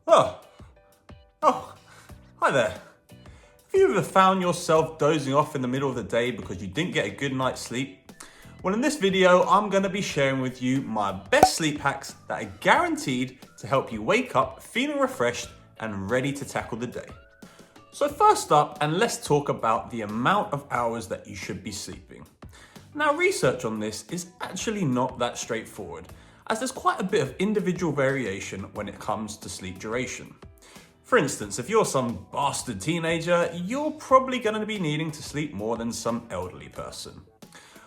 Oh, oh, hi there. Have you ever found yourself dozing off in the middle of the day because you didn't get a good night's sleep? Well, in this video, I'm going to be sharing with you my best sleep hacks that are guaranteed to help you wake up feeling refreshed and ready to tackle the day. So first up, and let's talk about the amount of hours that you should be sleeping. Now, research on this is actually not that straightforward, as there's quite a bit of individual variation when it comes to sleep duration. For instance, if you're some bastard teenager, you're probably going to be needing to sleep more than some elderly person.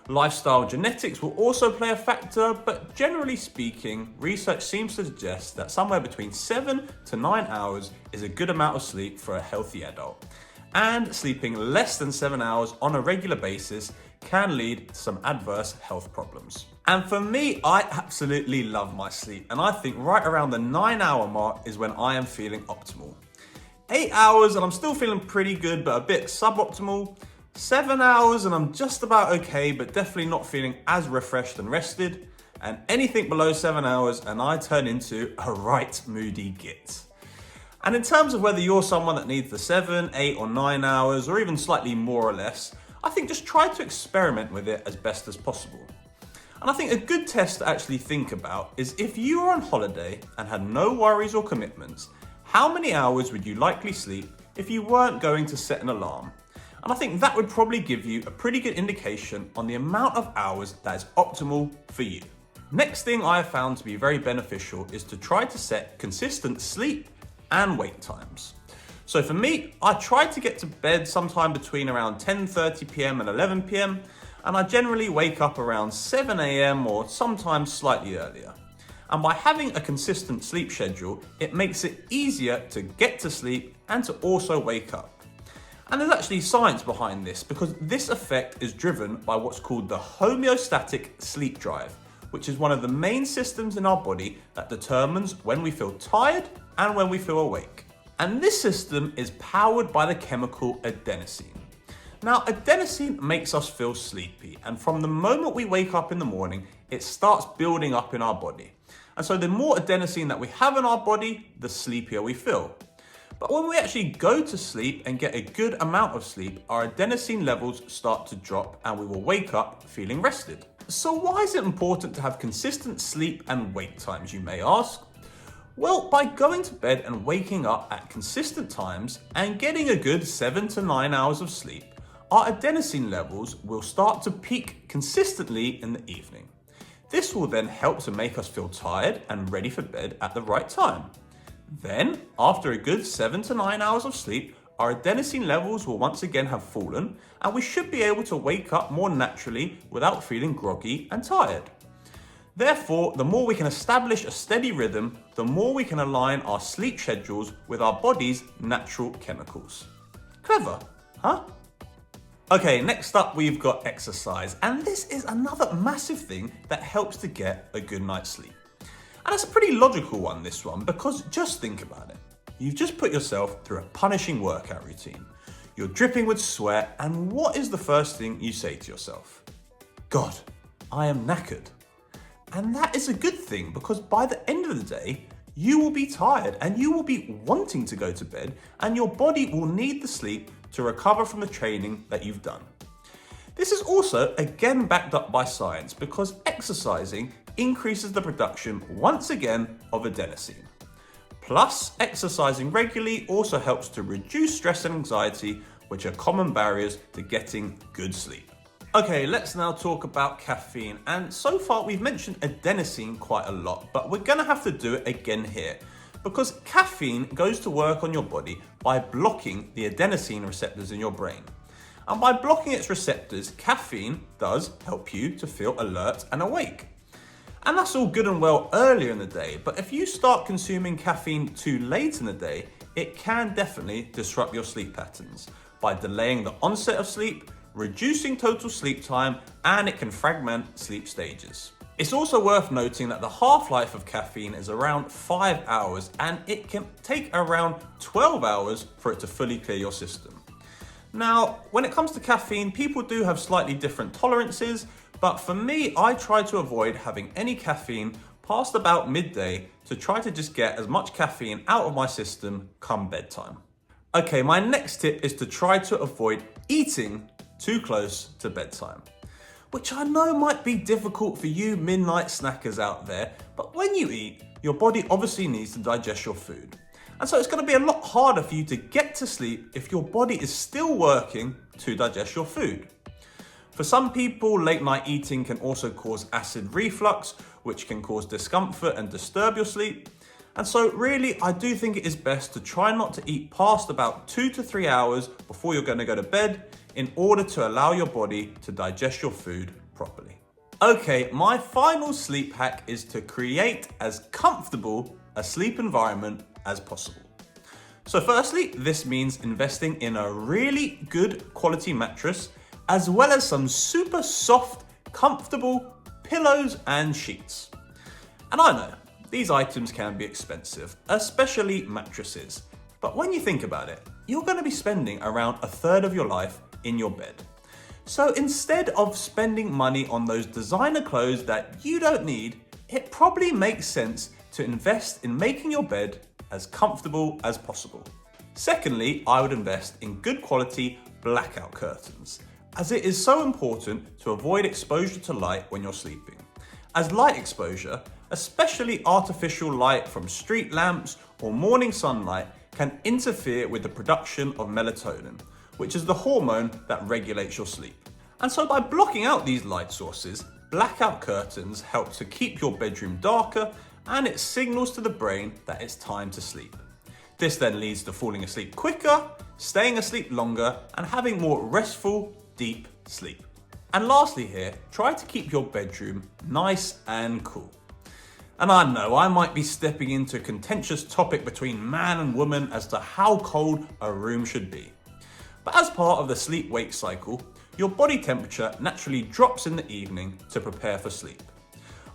Lifestyle genetics will also play a factor, but generally speaking, research seems to suggest that somewhere between 7 to 9 hours is a good amount of sleep for a healthy adult. And sleeping less than 7 hours on a regular basis can lead to some adverse health problems. And for me, I absolutely love my sleep, and I think right around the 9-hour mark is when I am feeling optimal. 8 hours and I'm still feeling pretty good, but a bit suboptimal. 7 hours and I'm just about okay, but definitely not feeling as refreshed and rested. And anything below 7 hours and I turn into a right moody git. And in terms of whether you're someone that needs the 7, 8 or 9 hours, or even slightly more or less, I think just try to experiment with it as best as possible. And I think a good test to actually think about is if you were on holiday and had no worries or commitments, how many hours would you likely sleep if you weren't going to set an alarm? And I think that would probably give you a pretty good indication on the amount of hours that is optimal for you. Next thing I have found to be very beneficial is to try to set consistent sleep and wake times. So for me, I try to get to bed sometime between around 10:30 p.m. and 11 p.m. and I generally wake up around 7 a.m. or sometimes slightly earlier. And by having a consistent sleep schedule, it makes it easier to get to sleep and to also wake up. And there's actually science behind this, because this effect is driven by what's called the homeostatic sleep drive, which is one of the main systems in our body that determines when we feel tired and when we feel awake. And this system is powered by the chemical adenosine. Now, adenosine makes us feel sleepy, and from the moment we wake up in the morning, it starts building up in our body. And so the more adenosine that we have in our body, the sleepier we feel. But when we actually go to sleep and get a good amount of sleep, our adenosine levels start to drop and we will wake up feeling rested. So why is it important to have consistent sleep and wake times, you may ask? Well, by going to bed and waking up at consistent times and getting a good 7 to 9 hours of sleep, our adenosine levels will start to peak consistently in the evening. This will then help to make us feel tired and ready for bed at the right time. Then, after a good 7 to 9 hours of sleep, our adenosine levels will once again have fallen and we should be able to wake up more naturally without feeling groggy and tired. Therefore, the more we can establish a steady rhythm, the more we can align our sleep schedules with our body's natural chemicals. Clever, huh? Okay, next up we've got exercise, and this is another massive thing that helps to get a good night's sleep. And it's a pretty logical one, this one, because just think about it. You've just put yourself through a punishing workout routine. You're dripping with sweat, and what is the first thing you say to yourself? God, I am knackered. And that is a good thing, because by the end of the day, you will be tired and you will be wanting to go to bed, and your body will need the sleep to recover from the training that you've done. This is also again backed up by science, because exercising increases the production once again of adenosine. Plus, exercising regularly also helps to reduce stress and anxiety, which are common barriers to getting good sleep. Okay, let's now talk about caffeine. And so far we've mentioned adenosine quite a lot, but we're gonna have to do it again here, because caffeine goes to work on your body by blocking the adenosine receptors in your brain. And by blocking its receptors, caffeine does help you to feel alert and awake. And that's all good and well earlier in the day, but if you start consuming caffeine too late in the day, it can definitely disrupt your sleep patterns by delaying the onset of sleep, reducing total sleep time, and it can fragment sleep stages. It's also worth noting that the half-life of caffeine is around 5 hours, and it can take around 12 hours for it to fully clear your system. Now, when it comes to caffeine, people do have slightly different tolerances, but for me, I try to avoid having any caffeine past about midday to try to just get as much caffeine out of my system come bedtime. Okay, my next tip is to try to avoid eating too close to bedtime, which I know might be difficult for you midnight snackers out there, but when you eat, your body obviously needs to digest your food. And so it's going to be a lot harder for you to get to sleep if your body is still working to digest your food. For some people, late night eating can also cause acid reflux, which can cause discomfort and disturb your sleep. And so really, I do think it is best to try not to eat past about 2 to 3 hours before you're going to go to bed in order to allow your body to digest your food properly. Okay, my final sleep hack is to create as comfortable a sleep environment as possible. So firstly, this means investing in a really good quality mattress, as well as some super soft, comfortable pillows and sheets. And I know, these items can be expensive, especially mattresses. But when you think about it, you're going to be spending around a third of your life in your bed. So instead of spending money on those designer clothes that you don't need, it probably makes sense to invest in making your bed as comfortable as possible. Secondly, I would invest in good quality blackout curtains, as it is so important to avoid exposure to light when you're sleeping. As light exposure, especially artificial light from street lamps or morning sunlight, can interfere with the production of melatonin, which is the hormone that regulates your sleep. And so by blocking out these light sources, blackout curtains help to keep your bedroom darker, and it signals to the brain that it's time to sleep. This then leads to falling asleep quicker, staying asleep longer, and having more restful, deep sleep. And lastly here, try to keep your bedroom nice and cool. And I know I might be stepping into a contentious topic between man and woman as to how cold a room should be. But as part of the sleep-wake cycle, your body temperature naturally drops in the evening to prepare for sleep.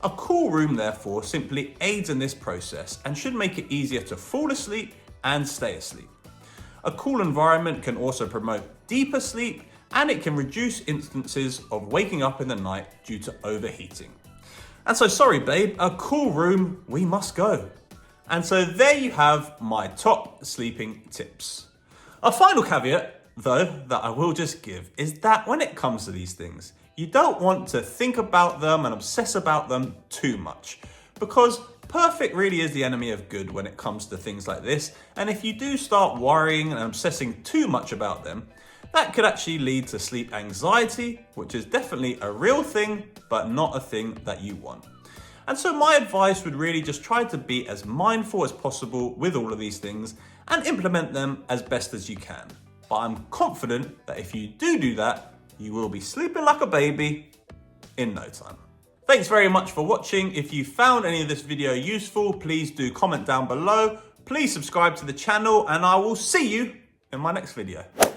A cool room, therefore, simply aids in this process and should make it easier to fall asleep and stay asleep. A cool environment can also promote deeper sleep, and it can reduce instances of waking up in the night due to overheating. And so sorry babe, a cool room, we must go. And so there you have my top sleeping tips. A final caveat, though, that I will just give is that when it comes to these things, you don't want to think about them and obsess about them too much, because perfect really is the enemy of good when it comes to things like this. And if you do start worrying and obsessing too much about them, that could actually lead to sleep anxiety, which is definitely a real thing, but not a thing that you want. And so my advice would really just try to be as mindful as possible with all of these things and implement them as best as you can. But I'm confident that if you do that, you will be sleeping like a baby in no time. Thanks very much for watching. If you found any of this video useful, please do comment down below. Please subscribe to the channel, and I will see you in my next video.